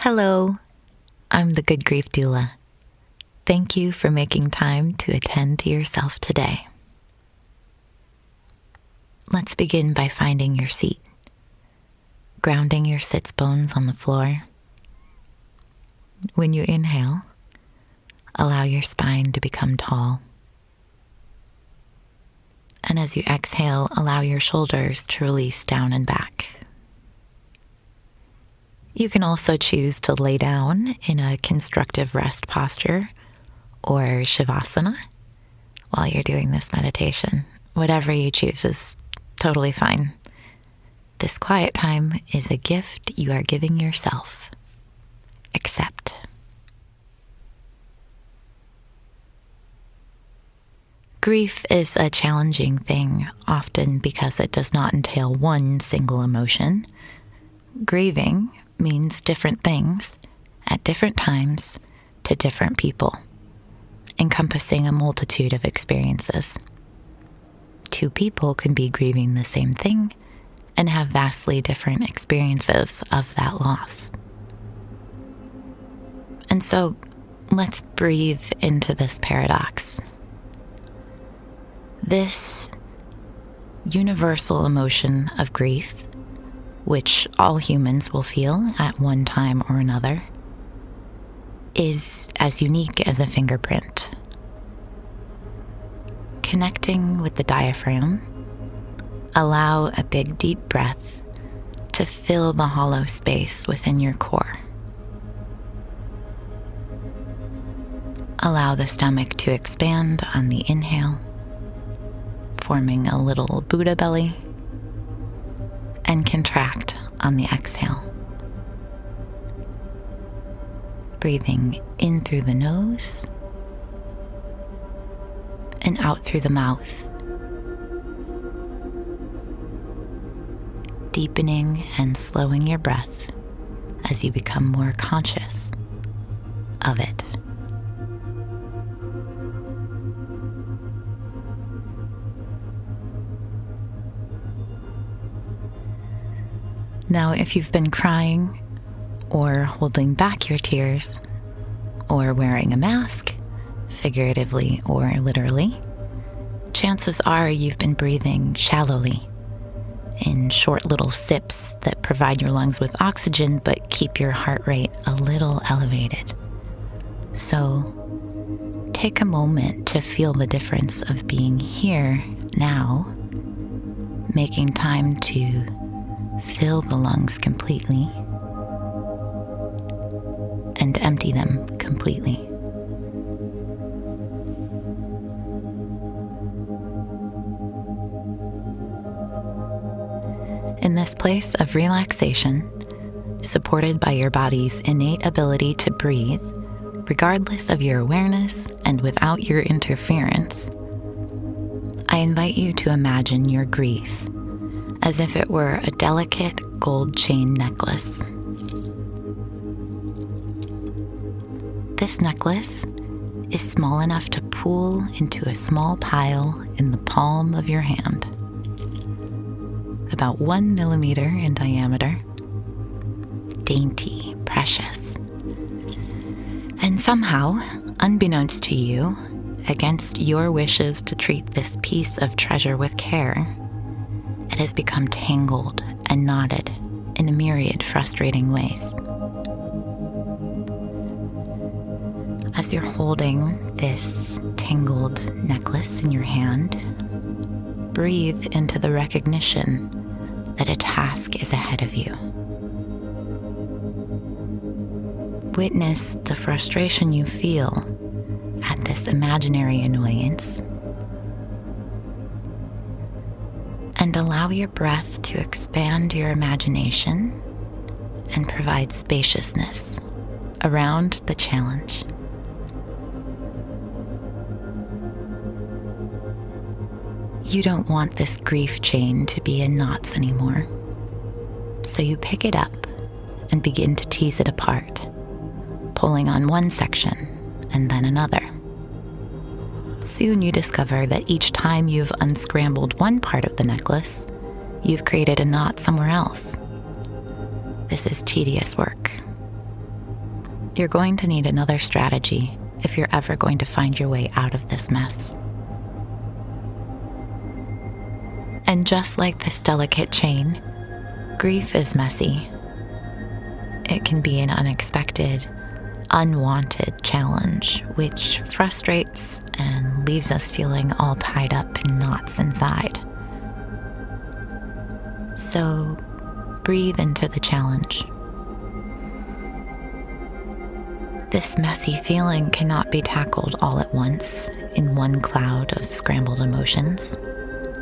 Hello, I'm the Good Grief Doula. Thank you for making time to attend to yourself today. Let's begin by finding your seat, grounding your sits bones on the floor. When you inhale, allow your spine to become tall. And as you exhale, allow your shoulders to release down and back. You can also choose to lay down in a constructive rest posture or Shavasana while you're doing this meditation. Whatever you choose is totally fine. This quiet time is a gift you are giving yourself. Accept. Grief is a challenging thing, often because it does not entail one single emotion. Grieving means different things at different times to different people, encompassing a multitude of experiences. Two people can be grieving the same thing and have vastly different experiences of that loss. And so let's breathe into this paradox. This universal emotion of grief, which all humans will feel at one time or another, is as unique as a fingerprint. Connecting with the diaphragm, allow a big deep breath to fill the hollow space within your core. Allow the stomach to expand on the inhale, forming a little Buddha belly, and contract on the exhale. Breathing in through the nose and out through the mouth. Deepening and slowing your breath as you become more conscious of it. Now, if you've been crying or holding back your tears or wearing a mask, figuratively or literally, chances are you've been breathing shallowly in short little sips that provide your lungs with oxygen but keep your heart rate a little elevated. So take a moment to feel the difference of being here now, making time to fill the lungs completely and empty them completely. In this place of relaxation, supported by your body's innate ability to breathe, regardless of your awareness and without your interference, I invite you to imagine your grief as if it were a delicate gold chain necklace. This necklace is small enough to pool into a small pile in the palm of your hand, about 1 millimeter in diameter, dainty, precious. And somehow, unbeknownst to you, against your wishes to treat this piece of treasure with care, it has become tangled and knotted in a myriad frustrating ways. As you're holding this tangled necklace in your hand, breathe into the recognition that a task is ahead of you. Witness the frustration you feel at this imaginary annoyance, and allow your breath to expand your imagination and provide spaciousness around the challenge. You don't want this grief chain to be in knots anymore, so you pick it up and begin to tease it apart, pulling on one section and then another. Soon you discover that each time you've unscrambled one part of the necklace, you've created a knot somewhere else. This is tedious work, You're going to need another strategy if you're ever going to find your way out of this mess. And just like this delicate chain, grief is messy. It can be an unexpected, unwanted challenge, which frustrates and leaves us feeling all tied up in knots inside. So breathe into the challenge. This messy feeling cannot be tackled all at once in one cloud of scrambled emotions,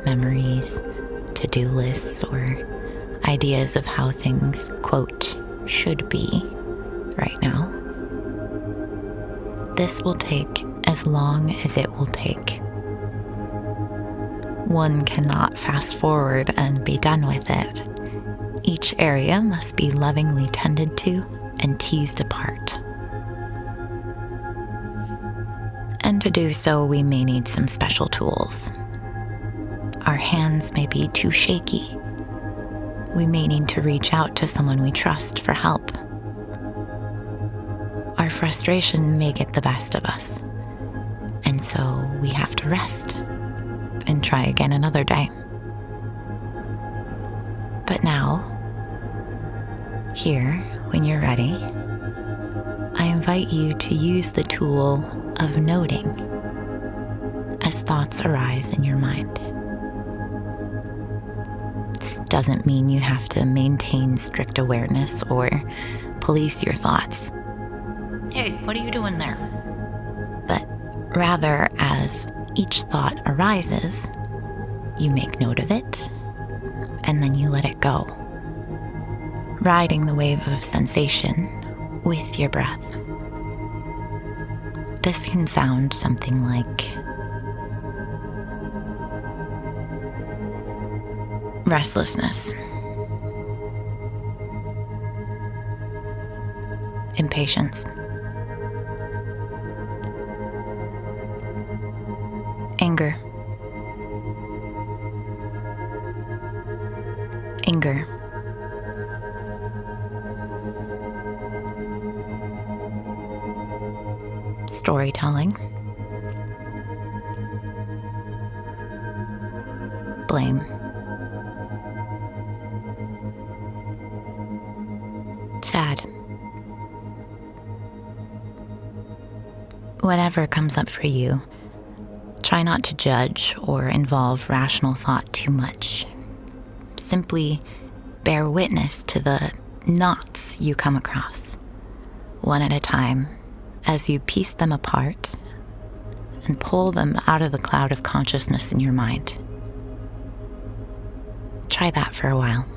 memories, to-do lists, or ideas of how things, quote, should be right now. This will take as long as it will take. One cannot fast forward and be done with it. Each area must be lovingly tended to and teased apart. And to do so, we may need some special tools. Our hands may be too shaky. We may need to reach out to someone we trust for help. Our frustration may get the best of us, and so we have to rest and try again another day. But now, here, when you're ready, I invite you to use the tool of noting as thoughts arise in your mind. This doesn't mean you have to maintain strict awareness or police your thoughts. Hey, what are you doing there? But rather, as each thought arises, you make note of it, and then you let it go, riding the wave of sensation with your breath. This can sound something like restlessness, impatience, anger, storytelling, blame, sad. Whatever comes up for you, try not to judge or involve rational thought too much. Simply bear witness to the knots you come across, one at a time, as you piece them apart and pull them out of the cloud of consciousness in your mind. Try that for a while.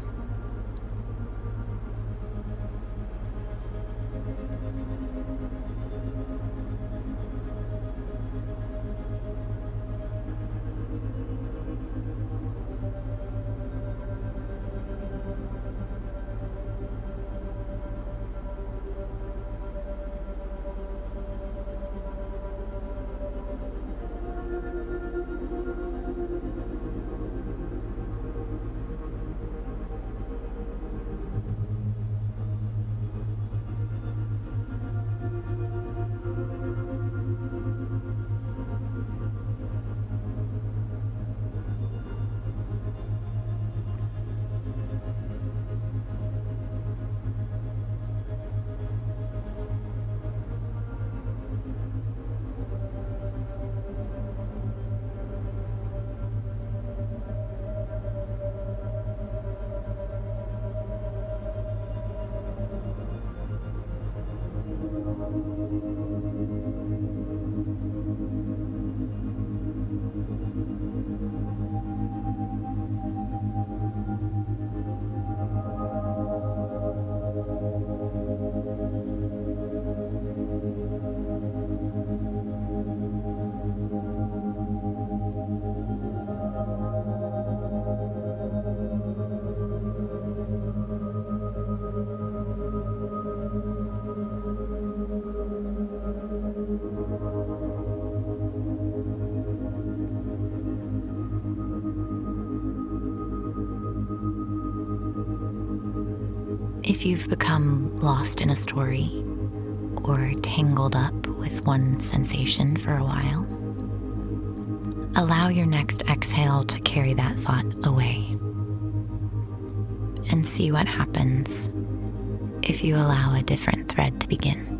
If you've become lost in a story, or tangled up with one sensation for a while, allow your next exhale to carry that thought away. And see what happens if you allow a different thread to begin.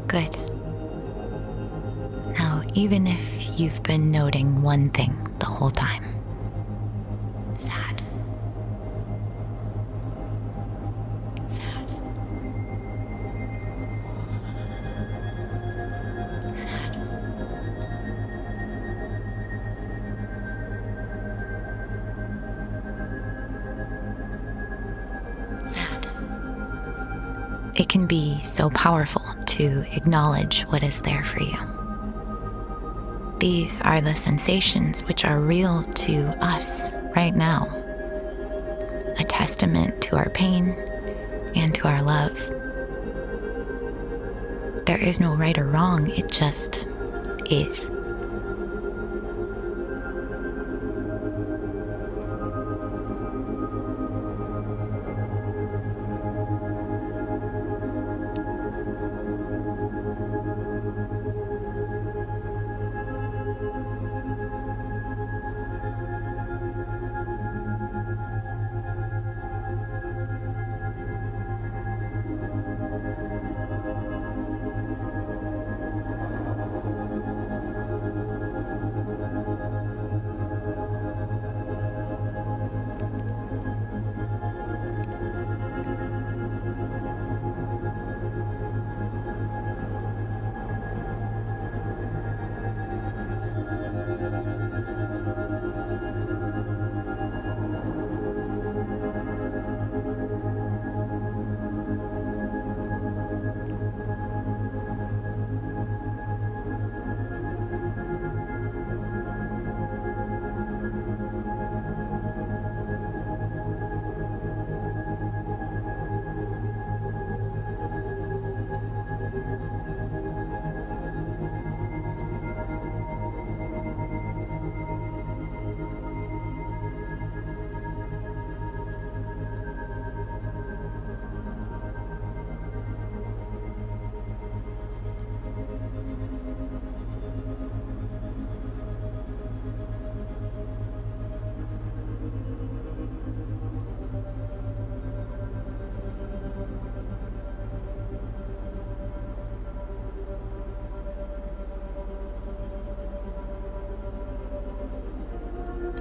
Good. Now, even if you've been noting one thing the whole time, sad, sad, sad, sad, it can be so powerful to acknowledge what is there for you. These are the sensations which are real to us right now, a testament to our pain and to our love. There is no right or wrong, it just is.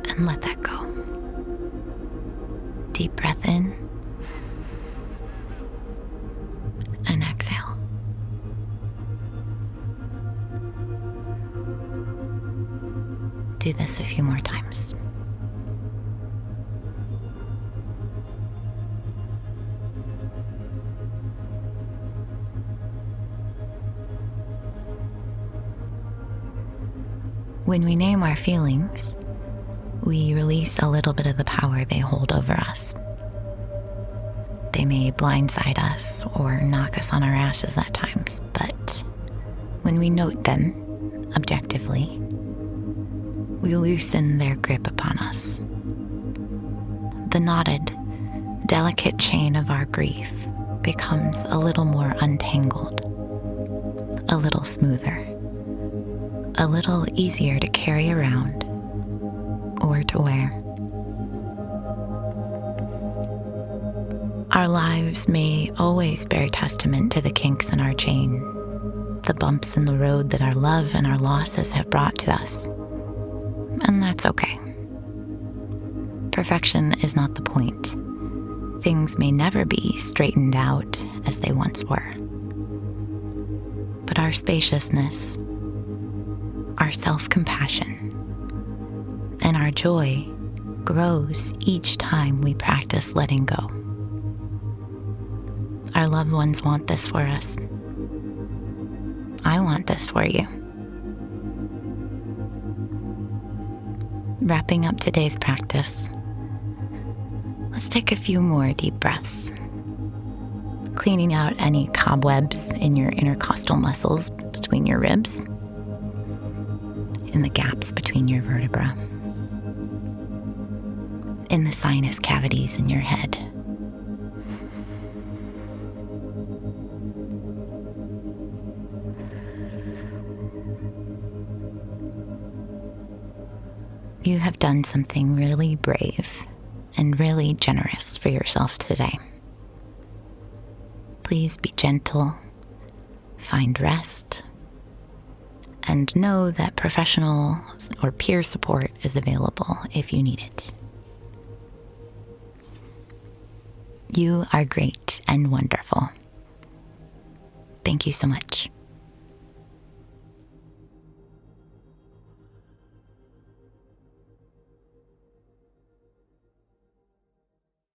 And let that go. Deep breath in and exhale. Do this a few more times. When we name our feelings, we release a little bit of the power they hold over us. They may blindside us or knock us on our asses at times, but when we note them objectively, we loosen their grip upon us. The knotted, delicate chain of our grief becomes a little more untangled, a little smoother, a little easier to carry around or to wear. Our lives may always bear testament to the kinks in our chain, the bumps in the road that our love and our losses have brought to us. And that's okay. Perfection is not the point. Things may never be straightened out as they once were. But our spaciousness, our self-compassion, and our joy grows each time we practice letting go. Our loved ones want this for us. I want this for you. Wrapping up today's practice, let's take a few more deep breaths, cleaning out any cobwebs in your intercostal muscles between your ribs, in the gaps between your vertebrae, in the sinus cavities in your head. You have done something really brave and really generous for yourself today. Please be gentle, find rest, and know that professional or peer support is available if you need it. You are great and wonderful. Thank you so much.